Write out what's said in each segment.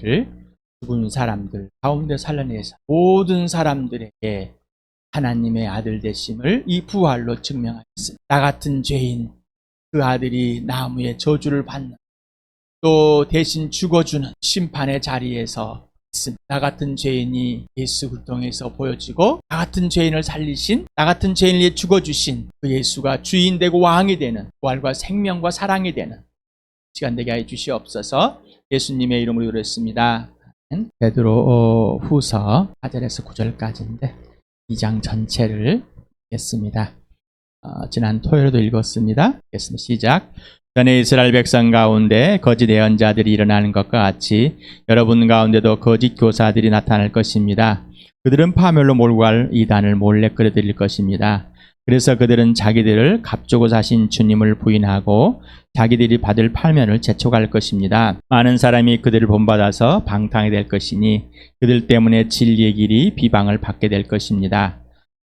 그들을 죽은 사람들 가운데 살려내서 모든 사람들에게 하나님의 아들 되심을 이 부활로 증명하였습니다. 나 같은 죄인 그 아들이 나무의 저주를 받는 또 대신 죽어주는 심판의 자리에서 있습니다. 나 같은 죄인이 예수 그리스도를 통해서 보여지고 나 같은 죄인을 살리신 나 같은 죄인을 위해 죽어주신 그 예수가 주인 되고 왕이 되는 부활과 생명과 사랑이 되는 시간 되게 해 주시옵소서. 예수님의 이름으로 기도했습니다. 베드로 후서 4절에서 9절까지인데 2장 전체를 읽겠습니다. 지난 토요일에도 읽었습니다. 읽겠습니다. 시작. 전에 이스라엘 백성 가운데 거짓 예언자들이 일어나는 것과 같이 여러분 가운데도 거짓 교사들이 나타날 것입니다. 그들은 파멸로 몰고 갈 이단을 몰래 끌어들일 것입니다. 그래서 그들은 자기들을 값주고 사신 주님을 부인하고 자기들이 받을 팔면을 재촉할 것입니다. 많은 사람이 그들을 본받아서 방탕이 될 것이니 그들 때문에 진리의 길이 비방을 받게 될 것입니다.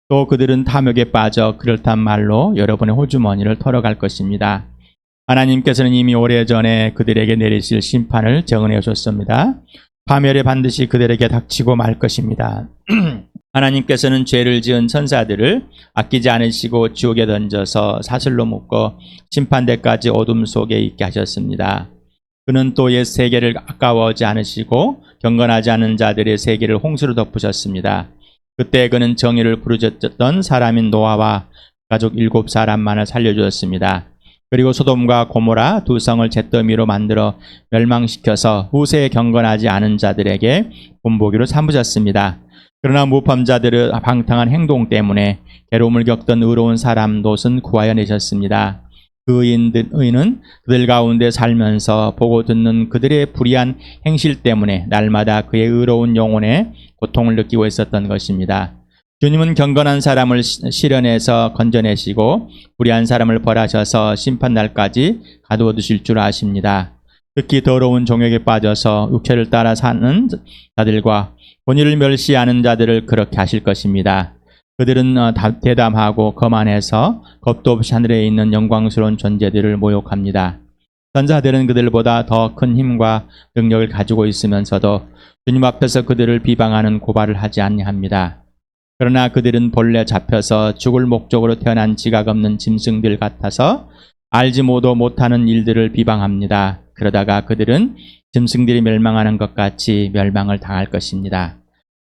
또 그들은 탐욕에 빠져 그럴듯한 말로 여러분의 호주머니를 털어갈 것입니다. 하나님께서는 이미 오래전에 그들에게 내리실 심판을 정언해 오셨습니다. 파멸에 반드시 그들에게 닥치고 말 것입니다. 하나님께서는 죄를 지은 천사들을 아끼지 않으시고 지옥에 던져서 사슬로 묶어 심판대까지 어둠 속에 있게 하셨습니다. 그는 또 옛 세계를 아까워하지 않으시고 경건하지 않은 자들의 세계를 홍수로 덮으셨습니다. 그때 그는 정의를 부르짖었던 사람인 노아와 가족 7사람만을 살려주었습니다. 그리고 소돔과 고모라 두 성을 잿더미로 만들어 멸망시켜서 후세에 경건하지 않은 자들에게 본보기로 삼으셨습니다. 그러나 무법자들의 방탕한 행동 때문에 괴로움을 겪던 의로운 사람 롯은 구하여 내셨습니다. 그 의인은 그들 가운데 살면서 보고 듣는 그들의 불의한 행실 때문에 날마다 그의 의로운 영혼에 고통을 느끼고 있었던 것입니다. 주님은 경건한 사람을 실현해서 건져내시고 불의한 사람을 벌하셔서 심판날까지 가두어 두실 줄 아십니다. 특히 더러운 종욕에 빠져서 육체를 따라 사는 자들과 본의를 멸시하는 자들을 그렇게 하실 것입니다. 그들은 대담하고 거만해서 겁도 없이 하늘에 있는 영광스러운 존재들을 모욕합니다. 선자들은 그들보다 더 큰 힘과 능력을 가지고 있으면서도 주님 앞에서 그들을 비방하는 고발을 하지 아니합니다. 그러나 그들은 본래 잡혀서 죽을 목적으로 태어난 지각 없는 짐승들 같아서 알지 못하는 일들을 비방합니다. 그러다가 그들은 짐승들이 멸망하는 것 같이 멸망을 당할 것입니다.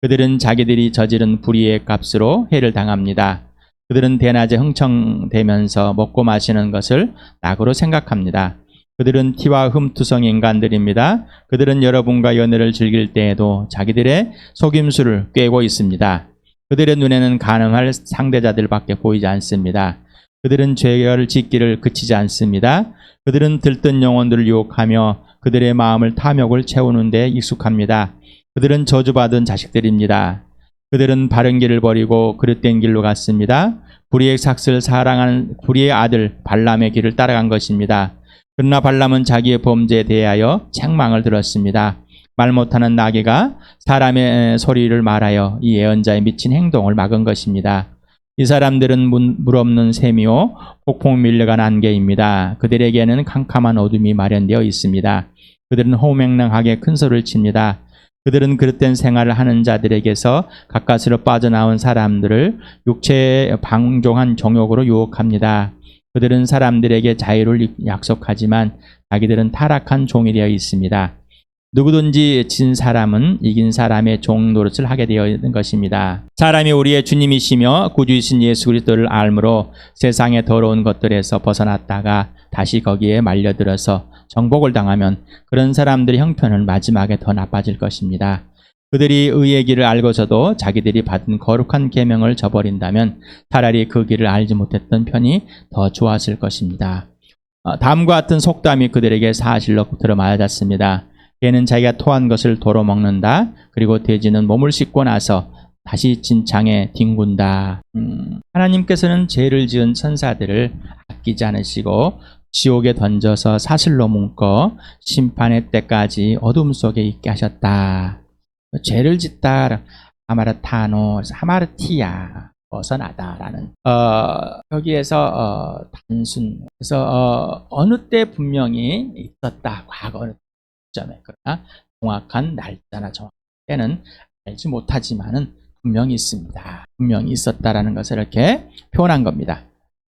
그들은 자기들이 저지른 불의의 값으로 해를 당합니다. 그들은 대낮에 흥청대면서 먹고 마시는 것을 낙으로 생각합니다. 그들은 티와 흠투성의 인간들입니다. 그들은 여러분과 연애를 즐길 때에도 자기들의 속임수를 꿰고 있습니다. 그들의 눈에는 가늠할 상대자들밖에 보이지 않습니다. 그들은 죄를 짓기를 그치지 않습니다. 그들은 들뜬 영혼들을 유혹하며 그들의 마음을 탐욕을 채우는 데 익숙합니다. 그들은 저주받은 자식들입니다. 그들은 바른 길을 버리고 그릇된 길로 갔습니다. 불의의 삭슬 사랑하는 불의의 아들 발람의 길을 따라간 것입니다. 그러나 발람은 자기의 범죄에 대하여 책망을 들었습니다. 말 못하는 나귀가 사람의 소리를 말하여 이 예언자의 미친 행동을 막은 것입니다. 이 사람들은 물 없는 샘이요 폭풍 밀려간 안개입니다. 그들에게는 캄캄한 어둠이 마련되어 있습니다. 그들은 호맹랑하게 큰 소리를 칩니다. 그들은 그릇된 생활을 하는 자들에게서 가까스로 빠져나온 사람들을 육체에 방종한 정욕으로 유혹합니다. 그들은 사람들에게 자유를 약속하지만 자기들은 타락한 종이 되어 있습니다. 누구든지 진 사람은 이긴 사람의 종 노릇을 하게 되어 있는 것입니다. 사람이 우리의 주님이시며 구주이신 예수 그리스도를 알므로 세상의 더러운 것들에서 벗어났다가 다시 거기에 말려들어서 정복을 당하면 그런 사람들의 형편은 마지막에 더 나빠질 것입니다. 그들이 의의 길을 알고서도 자기들이 받은 거룩한 계명을 저버린다면 차라리 그 길을 알지 못했던 편이 더 좋았을 것입니다. 다음과 같은 속담이 그들에게 사실로 들어맞았습니다. 개는 자기가 토한 것을 도로 먹는다. 그리고 돼지는 몸을 씻고 나서 다시 진창에 뒹군다. 하나님께서는 죄를 지은 천사들을 아끼지 않으시고 지옥에 던져서 사슬로 묶어 심판의 때까지 어둠 속에 있게 하셨다. 죄를 짓다 하마르타노 하마르티야 벗어나다라는 여기에서 단순 그래서 어느 때 분명히 있었다 과거 점에 그러나 정확한 날짜나 정확한 때는 알지 못하지만은 분명히 있습니다. 분명히 있었다라는 것을 이렇게 표현한 겁니다.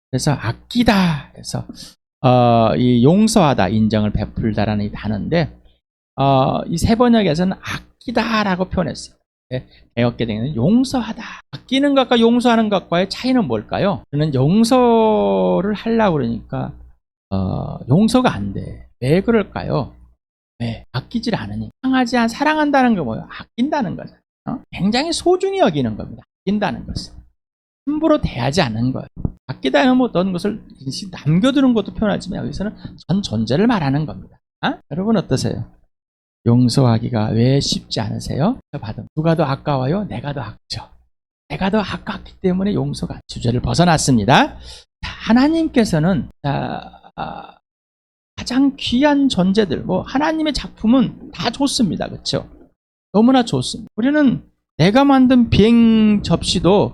그래서 아끼다 해서 이 용서하다, 인정을 베풀다라는 이 단어인데 이 세 번역에서는 아끼다라고 표현했어요. 개역개정에는 용서하다. 아끼는 것과 용서하는 것과의 차이는 뭘까요? 저는 용서를 하려고 그러니까 용서가 안 돼. 왜 그럴까요? 왜? 아끼질 않으니. 상하지 않 사랑한다는 거 뭐예요? 아낀다는 거죠. 굉장히 소중히 여기는 겁니다. 아낀다는 것은. 함부로 대하지 않는 거예요. 아끼다는 뭐 어떤 것을 남겨두는 것도 표현하지만 여기서는 전 존재를 말하는 겁니다. 여러분 어떠세요? 용서하기가 왜 쉽지 않으세요? 받은 누가 더 아까워요? 내가 더 아깝죠. 내가 더 아깝기 때문에 용서가 주제를 벗어났습니다. 하나님께서는 가장 귀한 존재들, 뭐 하나님의 작품은 다 좋습니다. 그렇죠? 너무나 좋습니다. 우리는 내가 만든 비행기도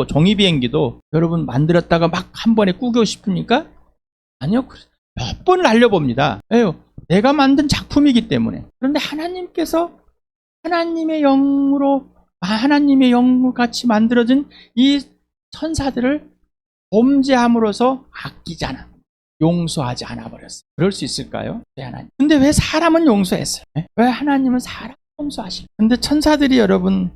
종이 비행기도 여러분 만들었다가 막 한 번에 꾸기고 싶습니까? 아니요. 몇 번을 날려봅니다. 왜요? 내가 만든 작품이기 때문에. 그런데 하나님께서 하나님의 영으로 하나님의 영같이 만들어진 이 천사들을 범죄함으로써 아끼지 않아, 용서하지 않아 버렸어요. 그럴 수 있을까요? 네, 하나님. 근데 왜 사람은 용서했어요? 왜 하나님은 사람 용서하실까요? 근데 천사들이 여러분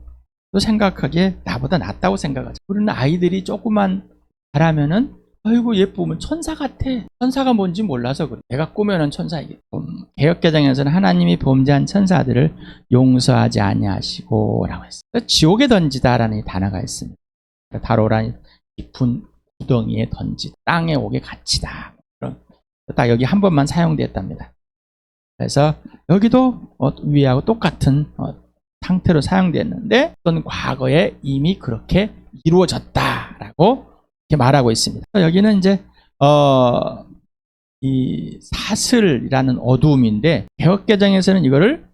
또 생각하기에 나보다 낫다고 생각하죠. 우리는 아이들이 조금만 잘하면은 아이고 예쁘면 천사 같아. 천사가 뭔지 몰라서 그래. 내가 꾸며놓은 천사이기 때문에. 개역개정에서는 하나님이 범죄한 천사들을 용서하지 아니하시고 라고 했어요. 지옥에 던지다라는 이 단어가 있습니다. 다로란 깊은 구덩이에 던지다. 땅에 오게 갇히다. 딱 여기 한 번만 사용되었답니다. 그래서 여기도 위하고 똑같은 상태로 사용됐는데 어떤 과거에 이미 그렇게 이루어졌다라고 이렇게 말하고 있습니다. 여기는 이제 이 사슬이라는 어두움인데 개역개정에서는 이거를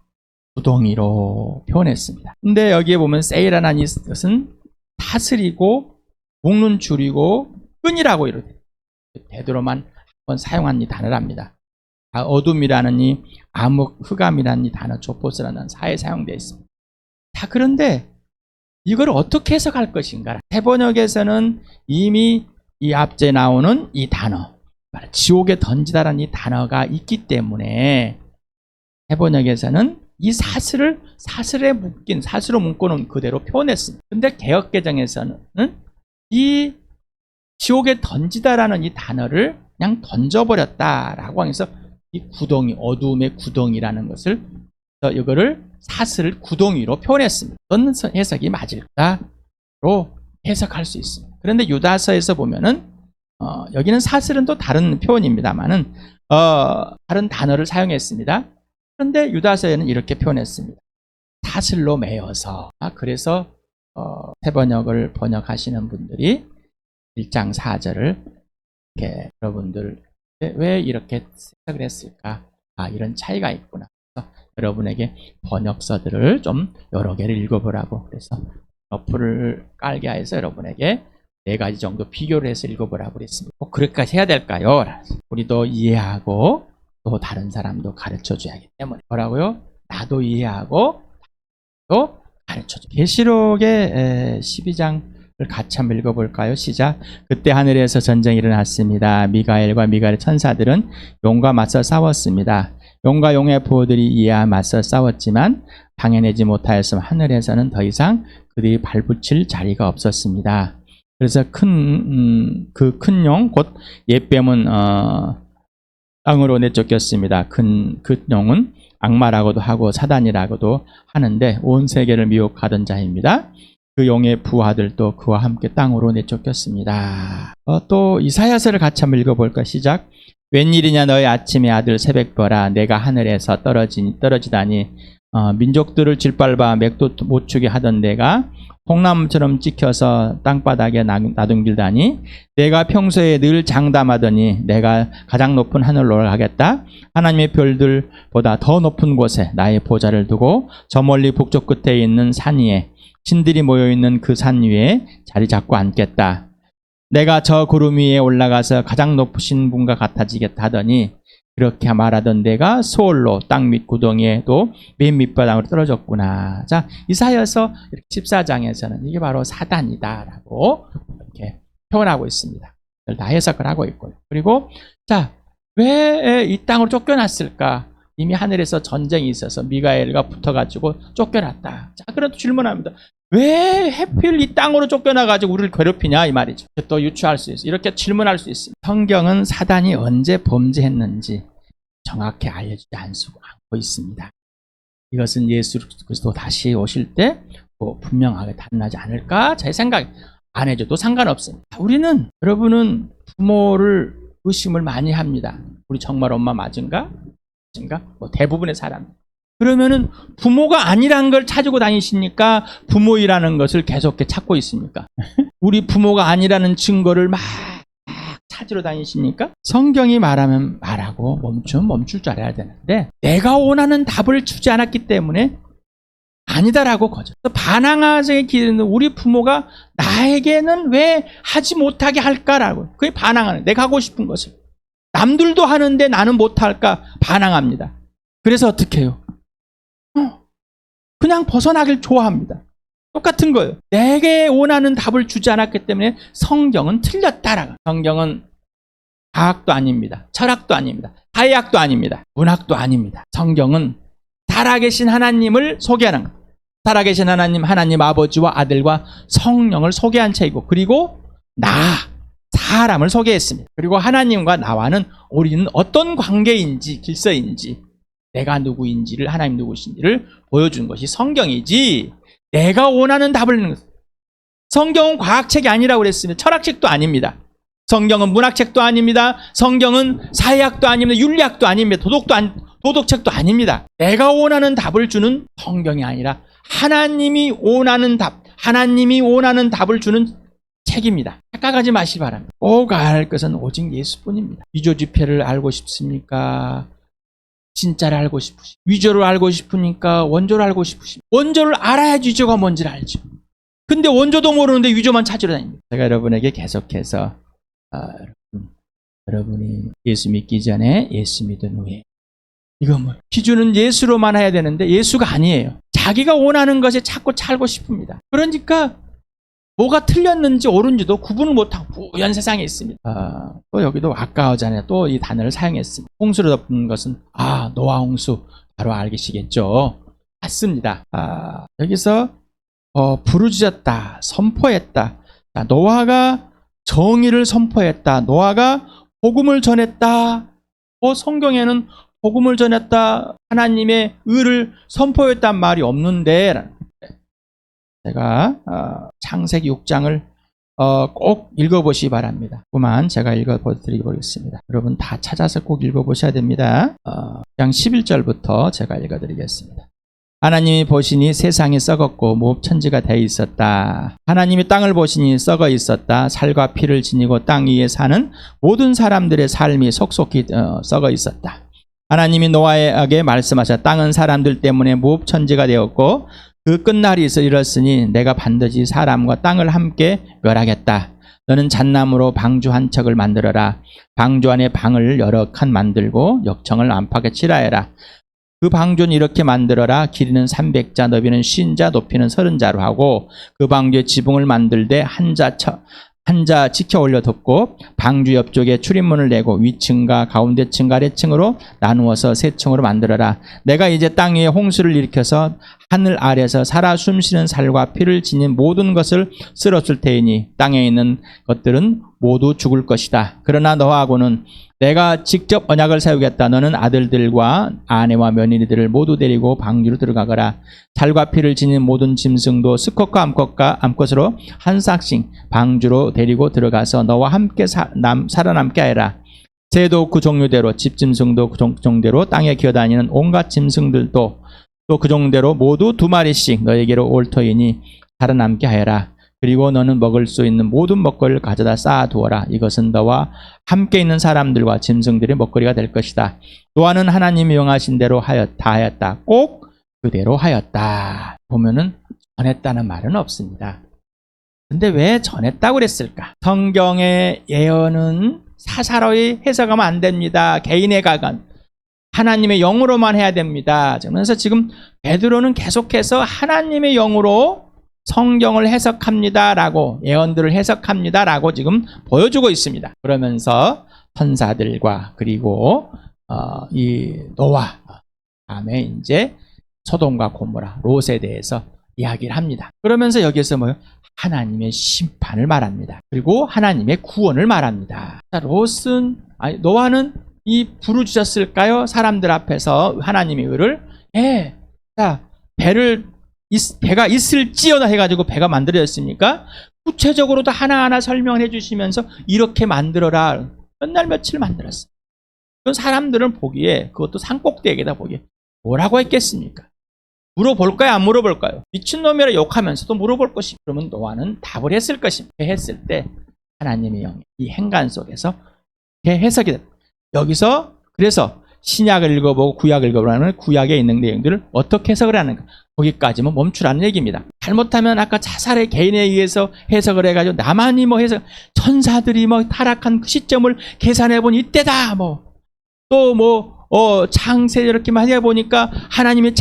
구덩이로 표현했습니다. 근데 여기에 보면 세이라는 것은 사슬이고 묶는 줄이고 끈이라고 이렇게 되도록만 한번 사용한 이 단어랍니다. 어둠이라는 이 암흑, 흑암이라는 이 단어, 조포스라는 사에 사용되어 있습니다. 자, 그런데 이걸 어떻게 해석할 것인가? 해번역에서는 이미 이 앞에 나오는 이 단어, 지옥에 던지다라는 이 단어가 있기 때문에 해번역에서는 이 사슬에 묶인, 사슬로 묶어놓은 그대로 표현했습니다. 근데 개역개정에서는 이 지옥에 던지다라는 이 단어를 그냥 던져버렸다라고 해서 이 구덩이, 어두움의 구덩이라는 것을 이거를 사슬을 구덩이로 표현했습니다. 어떤 해석이 맞을까로 해석할 수 있습니다. 그런데 유다서에서 보면은 여기는 사슬은 또 다른 표현입니다만은 다른 단어를 사용했습니다. 그런데 유다서에는 이렇게 표현했습니다. 사슬로 매어서. 그래서 새번역을 번역하시는 분들이 1장 4절을 이렇게 여러분들 왜 이렇게 해석을 했을까? 이런 차이가 있구나. 여러분에게 번역서들을 좀 여러 개를 읽어보라고 그래서 러프를 깔게 해서 여러분에게 4가지 정도 비교를 해서 읽어보라고 그랬습니다. 꼭 그렇게까지 해야 될까요? 우리도 이해하고 또 다른 사람도 가르쳐줘야 하기 때문에 뭐라고요? 나도 이해하고 또 가르쳐줘. 계시록의 12장을 같이 한번 읽어볼까요? 시작. 그때 하늘에서 전쟁이 일어났습니다. 미가엘과 미가엘의 천사들은 용과 맞서 싸웠습니다. 용과 용의 부호들이 이에 맞서 싸웠지만 당해내지 못하였으면 하늘에서는 더 이상 그들이 발붙일 자리가 없었습니다. 그래서 그 큰 용, 곧 옛뱀은 땅으로 내쫓겼습니다. 그 용은 악마라고도 하고 사단이라고도 하는데 온 세계를 미혹하던 자입니다. 그 용의 부하들도 그와 함께 땅으로 내쫓겼습니다. 또 이사야서를 같이 한번 읽어볼까? 시작. 웬일이냐 너희 아침의 아들 새벽별아 내가 하늘에서 떨어지다니 민족들을 짓밟아 맥도 못 추게 하던 내가 콩나물처럼 찍혀서 땅바닥에 나둥길다니 내가 평소에 늘 장담하더니 내가 가장 높은 하늘로 올라가겠다. 하나님의 별들보다 더 높은 곳에 나의 보좌를 두고 저 멀리 북쪽 끝에 있는 산 위에 신들이 모여있는 그 산 위에 자리 잡고 앉겠다. 내가 저 구름 위에 올라가서 가장 높으신 분과 같아지겠다 하더니 그렇게 말하던 내가 소홀로 땅 밑 구덩이에도 맨 밑바닥으로 떨어졌구나. 자, 이사야서 14장에서는 이게 바로 사단이다라고 이렇게 표현하고 있습니다. 다 해석을 하고 있고요. 그리고 자, 왜 이 땅으로 쫓겨났을까? 이미 하늘에서 전쟁이 있어서 미가엘과 붙어가지고 쫓겨났다. 자, 그래도 질문합니다. 왜 하필 이 땅으로 쫓겨나가지고 우리를 괴롭히냐 이 말이죠. 또 유추할 수 있어요. 이렇게 질문할 수 있습니다. 성경은 사단이 언제 범죄했는지 정확히 알려주지 않고 있습니다. 이것은 예수 그리스도 다시 오실 때 분명하게 단련하지 않을까? 제 생각 안 해줘도 상관없습니다. 우리는 여러분은 부모를 의심을 많이 합니다. 우리 정말 엄마 맞은가? 대부분의 사람. 그러면은 부모가 아니란 걸 찾고 다니십니까? 부모이라는 것을 계속 찾고 있습니까? 우리 부모가 아니라는 증거를 막 찾으러 다니십니까? 성경이 말하면 말하고 멈출 줄 알아야 되는데 내가 원하는 답을 주지 않았기 때문에 아니다라고 거절. 반항하게 기르는 우리 부모가 나에게는 왜 하지 못하게 할까라고. 그게 반항하는. 내가 하고 싶은 것을. 남들도 하는데 나는 못할까 반항합니다. 그래서 어떻게 해요? 그냥 벗어나길 좋아합니다. 똑같은 거예요. 내게 원하는 답을 주지 않았기 때문에 성경은 틀렸다라고. 성경은 과학도 아닙니다. 철학도 아닙니다. 사회학도 아닙니다. 문학도 아닙니다. 성경은 살아계신 하나님을 소개하는 거예요. 살아계신 하나님 아버지와 아들과 성령을 소개한 책이고, 그리고 사람을 소개했습니다. 그리고 하나님과 나와는 우리는 어떤 관계인지, 질서인지, 내가 누구인지를, 하나님 누구신지를 보여준 것이 성경이지, 내가 원하는 답을 내는 것. 성경은 과학책이 아니라고 그랬으면 철학책도 아닙니다. 성경은 문학책도 아닙니다. 성경은 사회학도 아닙니다. 윤리학도 아닙니다. 도덕책도 아닙니다. 내가 원하는 답을 주는 성경이 아니라 하나님이 원하는 답을 주는 책입니다. 착각하지 마시기 바랍니다. 꼭 알 것은 오직 예수뿐입니다. 위조지폐를 알고 싶습니까? 진짜를 알고 싶으십니까? 위조를 알고 싶으니까 원조를 알고 싶으십니까? 원조를 알아야지 위조가 뭔지를 알죠. 근데 원조도 모르는데 위조만 찾으러 다닙니다. 제가 여러분에게 계속해서 여러분이 예수 믿기 전에, 예수 믿은 후에, 이건 기준은 예수로만 해야 되는데 예수가 아니에요. 자기가 원하는 것에 자꾸 살고 싶습니다. 그러니까 뭐가 틀렸는지 옳은지도 구분을 못하고 부연 세상에 있습니다. 또 여기도 아까워잖아요. 또 이 단어를 사용했습니다. 홍수로 덮은 것은 노아 홍수 바로 알겠시겠죠. 맞습니다. 여기서 부르짖었다, 선포했다. 노아가 정의를 선포했다. 노아가 복음을 전했다. 성경에는 복음을 전했다, 하나님의 의를 선포했단 말이 없는데, 제가 창세기 6장을 꼭 읽어보시기 바랍니다. 그만 제가 읽어드리겠습니다. 여러분 다 찾아서 꼭 읽어보셔야 됩니다. 6장 11절부터 제가 읽어드리겠습니다. 하나님이 보시니 세상이 썩었고 무업천지가 되어 있었다. 하나님이 땅을 보시니 썩어 있었다. 살과 피를 지니고 땅 위에 사는 모든 사람들의 삶이 속속히 썩어 있었다. 하나님이 노아에게 말씀하셨다. 땅은 사람들 때문에 무업천지가 되었고 그 끝날이 이르렀으니 내가 반드시 사람과 땅을 함께 멸하겠다. 너는 잣나무로 방주 한 척을 만들어라. 방주 안에 방을 여러 칸 만들고 역청을 안팎에 칠하여라. 그 방주는 이렇게 만들어라. 길이는 300자, 너비는 50자, 높이는 30자로 하고 그 방주에 지붕을 만들되 한 자 지켜 올려 덮고 방주 옆쪽에 출입문을 내고 위층과 가운데층과 아래층으로 나누어서 세 층으로 만들어라. 내가 이제 땅 위에 홍수를 일으켜서 하늘 아래서 살아 숨쉬는 살과 피를 지닌 모든 것을 쓸었을 테이니 땅에 있는 것들은 모두 죽을 것이다. 그러나 너하고는 내가 직접 언약을 세우겠다. 너는 아들들과 아내와 며느리들을 모두 데리고 방주로 들어가거라. 살과 피를 지닌 모든 짐승도 수컷과 암컷으로 한 싹씩 방주로 데리고 들어가서 너와 함께 살아남게 하여라. 새도 그 종류대로, 집짐승도 그 종대로, 땅에 기어다니는 온갖 짐승들도 또 그 종대로 모두 2마리씩 너에게로 올 터이니 살아남게 하여라. 그리고 너는 먹을 수 있는 모든 먹거리를 가져다 쌓아두어라. 이것은 너와 함께 있는 사람들과 짐승들의 먹거리가 될 것이다. 노아는 하나님이 명하신 대로 하였다. 꼭 그대로 하였다. 보면은 전했다는 말은 없습니다. 근데 왜 전했다고 그랬을까? 성경의 예언은 사사로이 해석하면 안 됩니다. 개인의 가관. 하나님의 영으로만 해야 됩니다. 그래서 지금 베드로는 계속해서 하나님의 영으로 성경을 해석합니다라고, 예언들을 해석합니다라고 지금 보여주고 있습니다. 그러면서 천사들과 그리고 이 노아, 다음에 이제 소돔과 고모라, 롯에 대해서 이야기를 합니다. 그러면서 여기서 뭐요? 하나님의 심판을 말합니다. 그리고 하나님의 구원을 말합니다. 자, 노아는 이 부르짖었을까요? 사람들 앞에서 하나님의 의를, 예, 자, 배가 있을지어다 해가지고 배가 만들어졌습니까? 구체적으로도 하나하나 설명해 주시면서 이렇게 만들어라. 몇 날 며칠 만들었어요. 그 사람들은 보기에, 그것도 산꼭대기에다 보기에 뭐라고 했겠습니까? 물어볼까요? 안 물어볼까요? 미친놈이라 욕하면서도 물어볼 것이, 그러면 노아는 답을 했을 것입니다. 했을 때 하나님의 영이 이 행간 속에서 해석이 됩니다. 여기서 그래서 신약을 읽어보고 구약을 읽어보라는 구약에 있는 내용들을 어떻게 해석을 하는가, 거기까지만 멈추라는 얘기입니다. 잘못하면 아까 자살의 개인에 의해서 해석을 해가지고 나만이 뭐 해석, 천사들이 뭐 타락한 그 시점을 계산해보니 이때다, 창세 이렇게 많이 해보니까 하나님의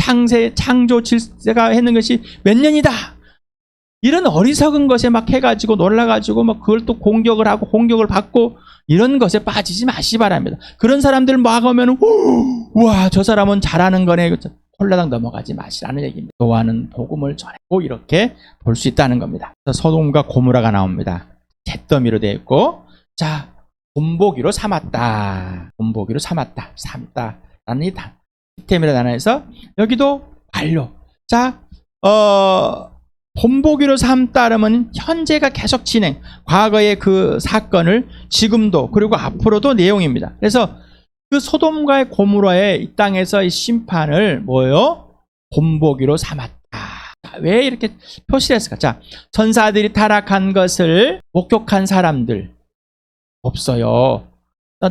창조 질서가 했는 것이 몇 년이다. 이런 어리석은 것에 막 해가지고 놀라가지고 막 그걸 또 공격을 하고 공격을 받고 이런 것에 빠지지 마시 바랍니다. 그런 사람들 막 하면은, 우와, 저 사람은 잘하는 거네. 홀라당 넘어가지 마시라는 얘기입니다. 노아는 복음을 전했고 이렇게 볼 수 있다는 겁니다. 소돔과 고모라가 나옵니다. 잿더미로 되어 있고, 자, 본보기로 삼았다. 본보기로 삼았다라는 이 시스템이라 단어에서 여기도 완료. 자, 본보기로 삼다라면 현재가 계속 진행, 과거의 그 사건을 지금도 그리고 앞으로도 내용입니다. 그래서 그 소돔과의 고모라의 이 땅에서 이 심판을 뭐예요? 본보기로 삼았다. 왜 이렇게 표시를 했을까? 자, 천사들이 타락한 것을 목격한 사람들 없어요.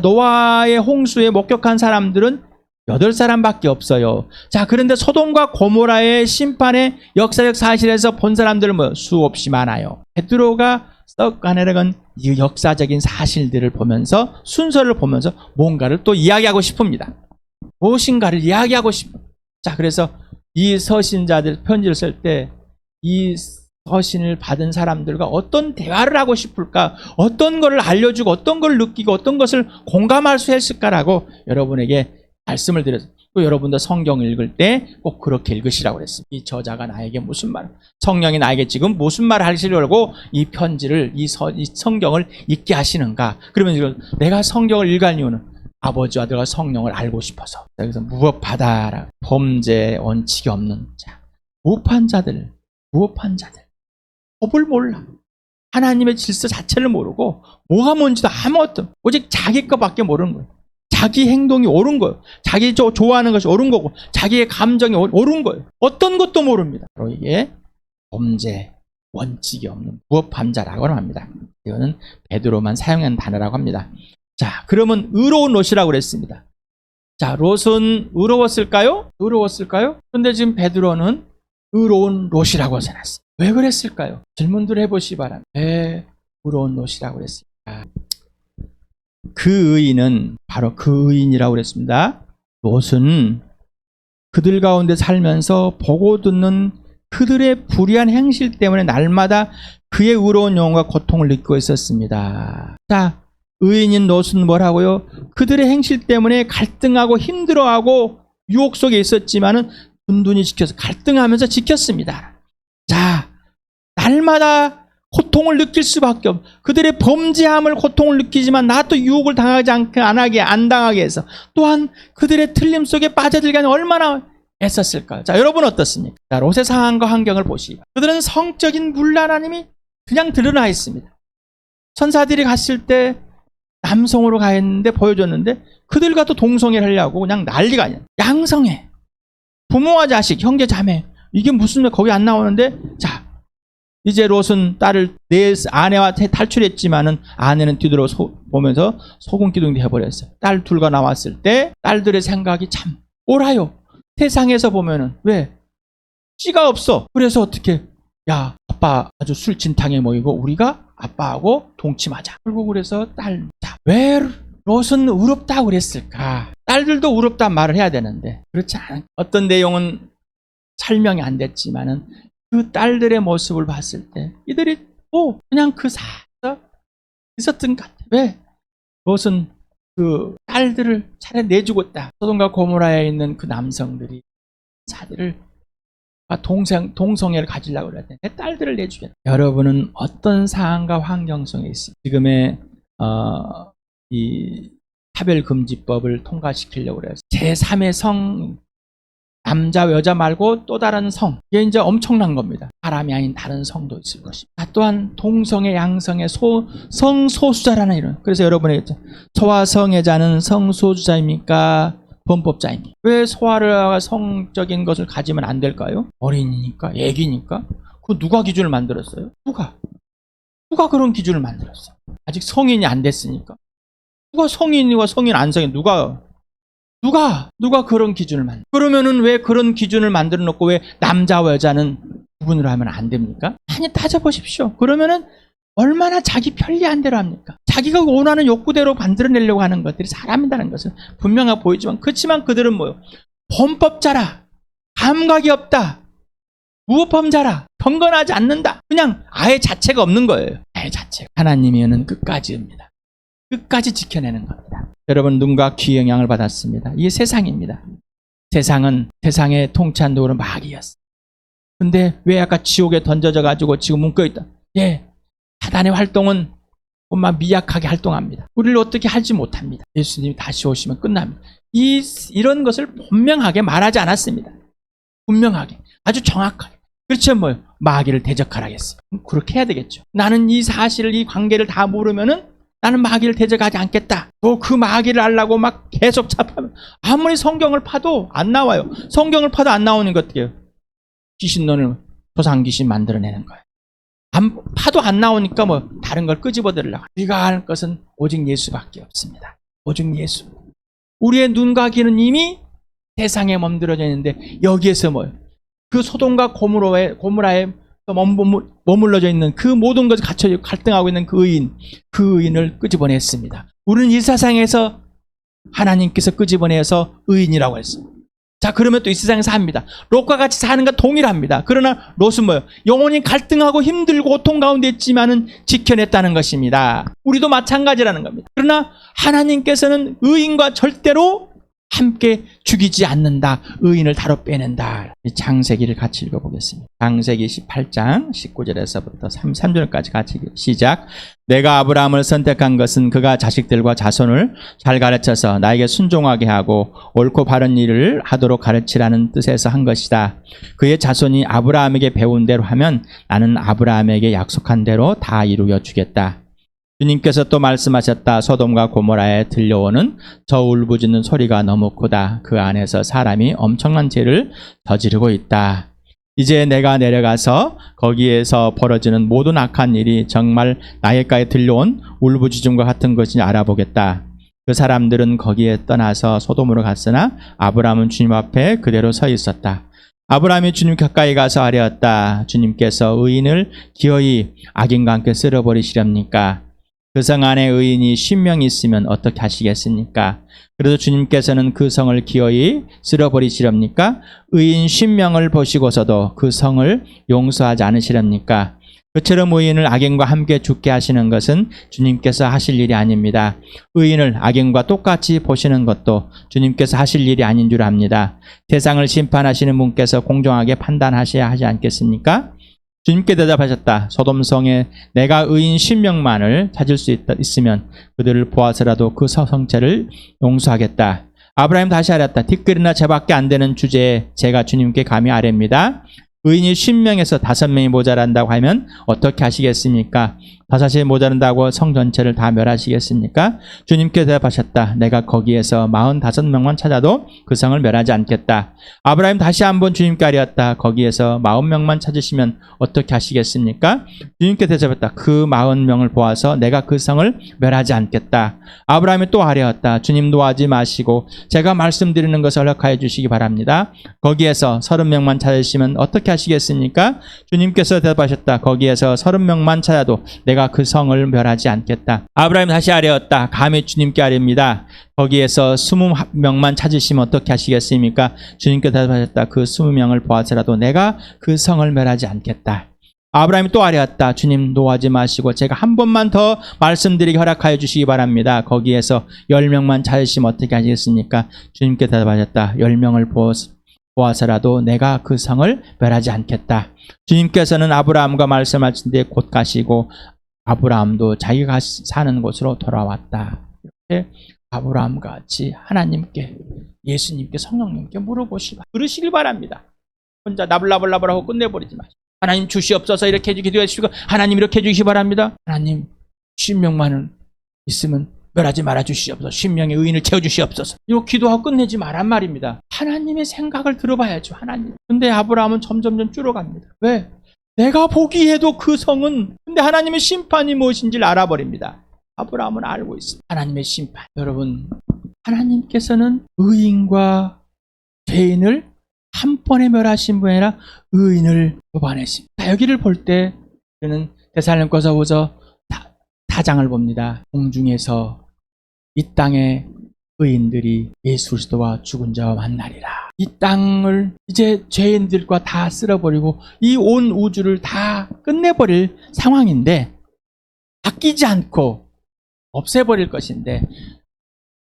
노아의 홍수에 목격한 사람들은 8사람밖에 없어요. 자, 그런데 소돔과 고모라의 심판의 역사적 사실에서 본 사람들은 뭐 수없이 많아요. 베드로가 써가내려간 이 역사적인 사실들을 보면서, 순서를 보면서 뭔가를 또 이야기하고 싶습니다. 무엇인가를 이야기하고 싶어요. 자, 그래서 이 서신자들 편지를 쓸 때 이 서신을 받은 사람들과 어떤 대화를 하고 싶을까, 어떤 것을 알려주고 어떤 걸 느끼고 어떤 것을 공감할 수 있을까라고 여러분에게 말씀을 드려서, 또 여러분도 성경을 읽을 때 꼭 그렇게 읽으시라고 그랬습니다. 이 저자가 나에게 무슨 말, 성령이 나에게 지금 무슨 말을 하시려고 이 편지를, 이 성경을 읽게 하시는가. 그러면 지금 내가 성경을 읽을 이유는 아버지와 아들과 성령을 알고 싶어서. 여기서 무법하다, 범죄 원칙이 없는 자, 무법한 자들, 법을 몰라. 하나님의 질서 자체를 모르고 뭐가 뭔지도 아무것도, 오직 자기 것밖에 모르는 거예요. 자기 행동이 옳은 거예요. 자기 좋아하는 것이 옳은 거고 자기의 감정이 옳은 거예요. 어떤 것도 모릅니다. 바로 이게 범죄 원칙이 없는 무법함자라고 합니다. 이거는 베드로만 사용한 단어라고 합니다. 자, 그러면 의로운 롯이라고 그랬습니다. 자, 롯은 의로웠을까요? 그런데 지금 베드로는 의로운 롯이라고 써놨어요. 왜 그랬을까요? 질문들 해보시기 바랍니다. 왜 의로운 롯이라고 그랬을까? 그 의인은 바로 그 의인이라고 그랬습니다. 롯은 그들 가운데 살면서 보고 듣는 그들의 불의한 행실 때문에 날마다 그의 의로운 영혼과 고통을 느끼고 있었습니다. 자, 의인인 롯은 뭐라고요? 그들의 행실 때문에 갈등하고 힘들어하고 유혹 속에 있었지만은 든든히 지켜서, 갈등하면서 지켰습니다. 자, 날마다 고통을 느낄 수밖에 없어. 그들의 범죄함을 고통을 느끼지만 나 또 유혹을 당하지 않게, 안 당하게 해서, 또한 그들의 틀림 속에 빠져들기 위해 얼마나 애썼을까요? 자, 여러분 어떻습니까? 자, 롯의 상황과 환경을 보시기. 그들은 성적인 문란함이 그냥 드러나 있습니다. 천사들이 갔을 때 남성으로 가했는데, 보여줬는데 그들과 또 동성애를 하려고 그냥 난리가 아니야. 양성애, 부모와 자식, 형제 자매, 이게 무슨, 거기 안 나오는데. 자, 이제 롯은 딸을, 내 아내와 탈출했지만은 아내는 뒤돌아 보면서 소금기둥이 해버렸어요. 딸 둘과 나왔을 때 딸들의 생각이 참 옳아요. 세상에서 보면은 왜 씨가 없어. 그래서 어떻게, 야, 아빠 아주 술진탕에 모이고 우리가 아빠하고 동침하자. 결국 그래서 딸, 자, 왜 롯은 의롭다고 그랬을까? 딸들도 의롭다는 말을 해야 되는데 그렇지 않은 어떤 내용은 설명이 안 됐지만은 그 딸들의 모습을 봤을 때 이들이 그냥 그 사서 있었던 것 같아. 왜? 롯은 그 딸들을 차라리 내주고 있다. 소돔과 고모라에 있는 그 남성들이 자들을 동성애를 가지려고 그랬는데 내 딸들을 내주겠다. 여러분은 어떤 상황과 환경 속에 있습니까? 지금의 이 차별금지법을 통과시키려고 그래서 제3의 성, 남자 여자 말고 또 다른 성, 이게 이제 엄청난 겁니다. 사람이 아닌 다른 성도 있을 것입니다. 또한 동성애 양성의 성소수자라는 이런. 그래서 여러분이 했죠. 소와 성애자는 성소수자입니까? 범법자입니다. 왜 소아가 성적인 것을 가지면 안 될까요? 어린이니까, 애기니까. 그 누가 기준을 만들었어요? 누가 그런 기준을 만들었어요? 아직 성인이 안 됐으니까. 누가 성인이와 성인 안 성인 누가 그런 기준을 만들어? 그러면은 왜 그런 기준을 만들어 놓고 왜 남자와 여자는 구분을 하면 안 됩니까? 아니, 따져보십시오. 그러면은 얼마나 자기 편리한 대로 합니까? 자기가 원하는 욕구대로 만들어내려고 하는 것들이 사람이라는 것은 분명하게 보이지만, 그렇지만 그들은 뭐요? 범법자라, 감각이 없다, 무법자라, 경건하지 않는다. 그냥 아예 자체가 없는 거예요. 아예 자체가. 하나님이면 끝까지입니다. 끝까지 지켜내는 겁니다. 여러분, 눈과 귀 영향을 받았습니다. 이게 세상입니다. 세상은 세상의 통치한도로 마귀였어. 근데 왜 아까 지옥에 던져져 가지고 지금 묶여있다. 예, 사단의 활동은 정말 미약하게 활동합니다. 우리를 어떻게 하지 못합니다. 예수님이 다시 오시면 끝납니다. 이런 것을 분명하게 말하지 않았습니다. 분명하게, 아주 정확하게. 그렇죠, 뭐요? 마귀를 대적하라겠어요. 그렇게 해야 되겠죠. 나는 이 사실을, 이 관계를 다 모르면은 나는 마귀를 대적하지 않겠다. 또 그 마귀를 알라고 막 계속 잡하면 아무리 성경을 파도 안 나와요. 성경을 파도 안 나오는 것 같아요. 귀신론을 조상귀신 만들어내는 거예요. 파도 안 나오니까 뭐 다른 걸 끄집어들으려고. 우리가 할 것은 오직 예수밖에 없습니다. 오직 예수. 우리의 눈과 귀는 이미 세상에 멈들어져 있는데 여기에서 뭐예요? 그 소돔과 고모라에 머물러져 있는 그 모든 것을 갇혀 갈등하고 있는 그 의인을 끄집어냈습니다. 우리는 이 세상에서 하나님께서 끄집어내서 의인이라고 했어요. 자, 그러면 또 이 세상에서 삽니다. 롯과 같이 사는 것 동일합니다. 그러나 롯은 뭐예요? 영원히 갈등하고 힘들고 고통 가운데 있지만은 지켜냈다는 것입니다. 우리도 마찬가지라는 겁니다. 그러나 하나님께서는 의인과 절대로 함께 죽이지 않는다. 의인을 다로 빼낸다. 창세기를 같이 읽어보겠습니다. 창세기 18장 19절에서부터 33절까지 같이 시작. 내가 아브라함을 선택한 것은 그가 자식들과 자손을 잘 가르쳐서 나에게 순종하게 하고 옳고 바른 일을 하도록 가르치라는 뜻에서 한 것이다. 그의 자손이 아브라함에게 배운 대로 하면 나는 아브라함에게 약속한 대로 다 이루어 주겠다. 주님께서 또 말씀하셨다. 소돔과 고모라에 들려오는 저 울부짖는 소리가 너무 크다. 그 안에서 사람이 엄청난 죄를 저지르고 있다. 이제 내가 내려가서 거기에서 벌어지는 모든 악한 일이 정말 나에게까지 들려온 울부짖음과 같은 것인지 알아보겠다. 그 사람들은 거기에 떠나서 소돔으로 갔으나 아브라함은 주님 앞에 그대로 서 있었다. 아브라함이 주님 가까이 가서 아뢰었다. 주님께서 의인을 기어이 악인과 함께 쓸어버리시렵니까? 그 성 안에 의인이 10명이 있으면 어떻게 하시겠습니까? 그래도 주님께서는 그 성을 기어이 쓸어버리시렵니까? 의인 10명을 보시고서도 그 성을 용서하지 않으시렵니까? 그처럼 의인을 악인과 함께 죽게 하시는 것은 주님께서 하실 일이 아닙니다. 의인을 악인과 똑같이 보시는 것도 주님께서 하실 일이 아닌 줄 압니다. 세상을 심판하시는 분께서 공정하게 판단하셔야 하지 않겠습니까? 주님께 대답하셨다. 소돔성에 내가 의인 10명만을 찾을 수 있으면 그들을 보아서라도 그 성체를 용서하겠다. 아브라함 다시 아뢰었다. 뒷글이나 죄밖에 안 되는 주제에 제가 주님께 감히 아뢰입니다. 의인이 10명에서 5명이 모자란다고 하면 어떻게 하시겠습니까? 5이 모자란다고 성 전체를 다 멸하시겠습니까? 주님께 대답하셨다. 내가 거기에서 45명만 찾아도 그 성을 멸하지 않겠다. 아브라함 다시 한번 주님께 아뢰었다. 거기에서 40명만 찾으시면 어떻게 하시겠습니까? 주님께 대답했다. 그 40명을 보아서 내가 그 성을 멸하지 않겠다. 아브라함이 또 아뢰었다. 주님 노하지 마시고 제가 말씀드리는 것을 허락하여 주시기 바랍니다. 거기에서 30명만 찾으시면 어떻게 어떻게 하시겠습니까? 주님께서 대답하셨다. 거기에서 30명만 찾아도 내가 그 성을 멸하지 않겠다. 아브라함이 다시 아뢰었다. 감히 주님께 아뢰입니다. 거기에서 20명만 찾으시면 어떻게 하시겠습니까? 주님께서 대답하셨다. 그 20명을 보아서라도 내가 그 성을 멸하지 않겠다. 아브라함이 또 아뢰었다. 주님 노하지 마시고 제가 한 번만 더 말씀드리게 허락하여 주시기 바랍니다. 거기에서 10명만 찾으시면 어떻게 하시겠습니까? 주님께 대답하셨다. 10명을 보아서라도 내가 그 성을 멸하지 않겠다. 주님께서는 아브라함과 말씀하신 뒤에 곧 가시고 아브라함도 자기가 사는 곳으로 돌아왔다. 이렇게 아브라함과 같이 하나님께, 예수님께, 성령님께 물어보시기 그러시길 바랍니다. 혼자 나불나불나불하고 끝내버리지 마시고 하나님 주시옵소서 이렇게 기도해 주시고 하나님 이렇게 해주시기 바랍니다. 하나님 10명만은 있으면 멸하지 말아 주시옵소서. 10명의 의인을 채워주시옵소서. 이거 기도하고 끝내지 말란 말입니다. 하나님의 생각을 들어봐야죠. 하나님. 근데 아브라함은 점점점 줄어갑니다. 왜? 내가 보기에도 그 성은, 근데 하나님의 심판이 무엇인지를 알아버립니다. 아브라함은 알고 있습니다. 하나님의 심판. 여러분, 하나님께서는 의인과 죄인을 한 번에 멸하신 분이 아니라 의인을 뽑아내십니다. 여기를 볼 때 저는 데살로니가서 보서 4장을 봅니다. 공중에서 이 땅의 의인들이 예수 그리스도와 죽은 자와 만나리라. 이 땅을 이제 죄인들과 다 쓸어버리고 이 온 우주를 다 끝내버릴 상황인데 아끼지 않고 없애버릴 것인데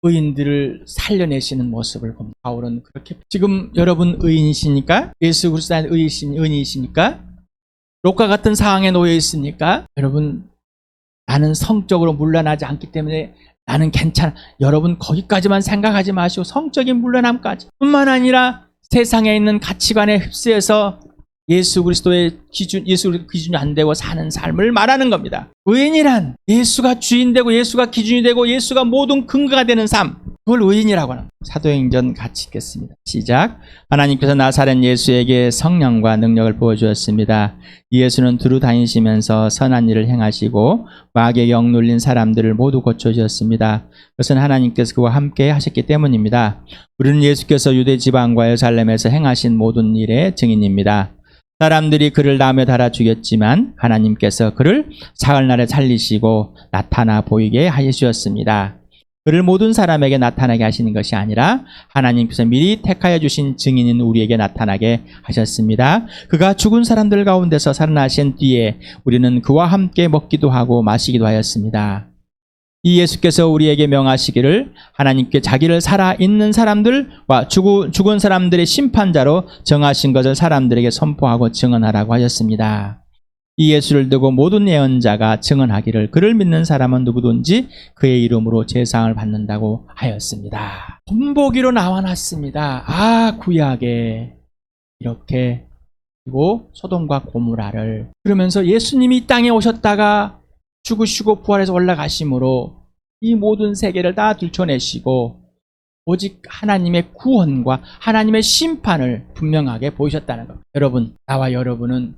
의인들을 살려내시는 모습을 봅니다. 바울은 그렇게 지금 여러분 의인이십니까? 예수 그리스도의 의인이십니까? 롯과 같은 상황에 놓여 있습니까? 여러분 나는 성적으로 물러나지 않기 때문에 나는 괜찮아. 여러분 거기까지만 생각하지 마시고 성적인 물러남까지 뿐만 아니라 세상에 있는 가치관에 휩쓰여서 예수 그리스도의 기준이 안 되고 사는 삶을 말하는 겁니다. 의인이란 예수가 주인 되고 예수가 기준이 되고 예수가 모든 근거가 되는 삶, 그걸 의인이라고 하는 겁니다. 사도행전 같이 읽겠습니다. 시작. 하나님께서 나사렛 예수에게 성령과 능력을 부어주었습니다. 예수는 두루 다니시면서 선한 일을 행하시고 마귀의 영 눌린 사람들을 모두 고쳐주었습니다. 그것은 하나님께서 그와 함께 하셨기 때문입니다. 우리는 예수께서 유대 지방과 예루살렘에서 행하신 모든 일의 증인입니다. 사람들이 그를 나무에 달아 죽였지만 하나님께서 그를 사흘날에 살리시고 나타나 보이게 하셨습니다. 그를 모든 사람에게 나타나게 하시는 것이 아니라 하나님께서 미리 택하여 주신 증인인 우리에게 나타나게 하셨습니다. 그가 죽은 사람들 가운데서 살아나신 뒤에 우리는 그와 함께 먹기도 하고 마시기도 하였습니다. 이 예수께서 우리에게 명하시기를 하나님께 자기를 살아있는 사람들과 죽은 사람들의 심판자로 정하신 것을 사람들에게 선포하고 증언하라고 하셨습니다. 이 예수를 두고 모든 예언자가 증언하기를 그를 믿는 사람은 누구든지 그의 이름으로 제사함을 받는다고 하였습니다. 본보기로 나와놨습니다. 구약에 이렇게 그리고 소돔과 고모라를 그러면서 예수님이 이 땅에 오셨다가 죽으시고 부활해서 올라가심으로 이 모든 세계를 다 들춰내시고 오직 하나님의 구원과 하나님의 심판을 분명하게 보이셨다는 것. 여러분, 나와 여러분은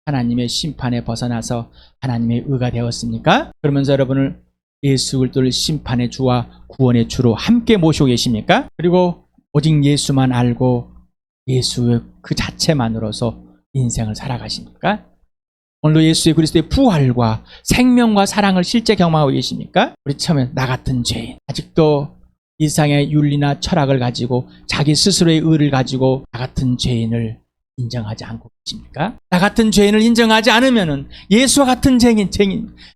하나님의 심판에 벗어나서 하나님의 의가 되었습니까? 그러면서 여러분을 예수 그리스도를 심판의 주와 구원의 주로 함께 모시고 계십니까? 그리고 오직 예수만 알고 예수 그 자체만으로서 인생을 살아가십니까? 오늘도 예수 그리스도의 부활과 생명과 사랑을 실제 경험하고 계십니까? 우리 처음에 나 같은 죄인, 아직도 이상의 윤리나 철학을 가지고 자기 스스로의 의를 가지고 나 같은 죄인을 인정하지 않고 계십니까? 나 같은 죄인을 인정하지 않으면은 예수와 같은 죄인,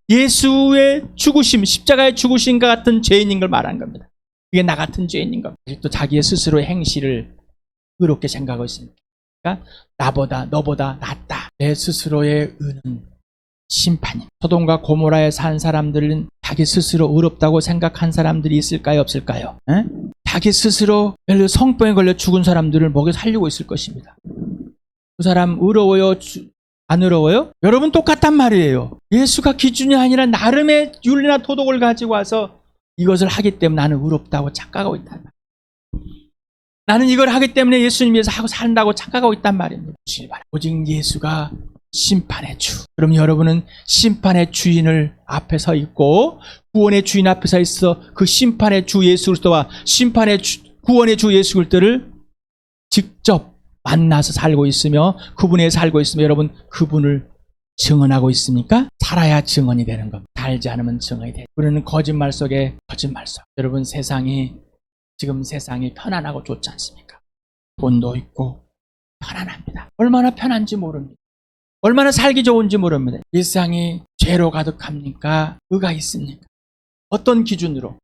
예수의 죽으심, 십자가의 죽으심과 같은 죄인인 걸 말하는 겁니다. 이게 나 같은 죄인인 겁니다. 아직도 자기의 스스로의 행실을 의롭게 생각하고 있습니다. 나보다 너보다 낫다. 내 스스로의 의는 심판입니다. 소돔과 고모라에 산 사람들은 자기 스스로 의롭다고 생각한 사람들이 있을까요? 없을까요? 에? 자기 스스로 예를 들어 성병에 걸려 죽은 사람들을 먹여 살리고 있을 것입니다. 그 사람 의로워요? 안 의로워요? 여러분 똑같단 말이에요. 예수가 기준이 아니라 나름의 윤리나 도덕을 가지고 와서 이것을 하기 때문에 나는 의롭다고 착각하고 있단 말이에요. 나는 이걸 하기 때문에 예수님 위해서 하고 산다고 착각하고 있단 말입니다. 오직 예수가 심판의 주. 그럼 여러분은 심판의 주인을 앞에 서 있고 구원의 주인 앞에 서 있어 그 심판의 주 예수 그리스도와 구원의 주 예수 그리스도를 직접 만나서 살고 있으며 그분에 살고 있으며 여러분 그분을 증언하고 있습니까? 살아야 증언이 되는 겁니다. 살지 않으면 증언이 돼요. 우리는 거짓말 속에 거짓말 속. 여러분 지금 세상이 편안하고 좋지 않습니까? 돈도 있고 편안합니다. 얼마나 편한지 모릅니다. 얼마나 살기 좋은지 모릅니다. 이 세상이 죄로 가득합니까? 의가 있습니까? 어떤 기준으로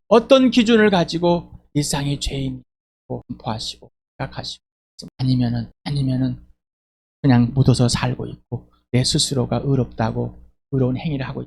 어떤 기준을 가지고 이 세상이 죄인이고 공포하시고 생각하시고 아니면은 그냥 묻어서 살고 있고 내 스스로가 의롭다고 의로운 행위를 하고 있다.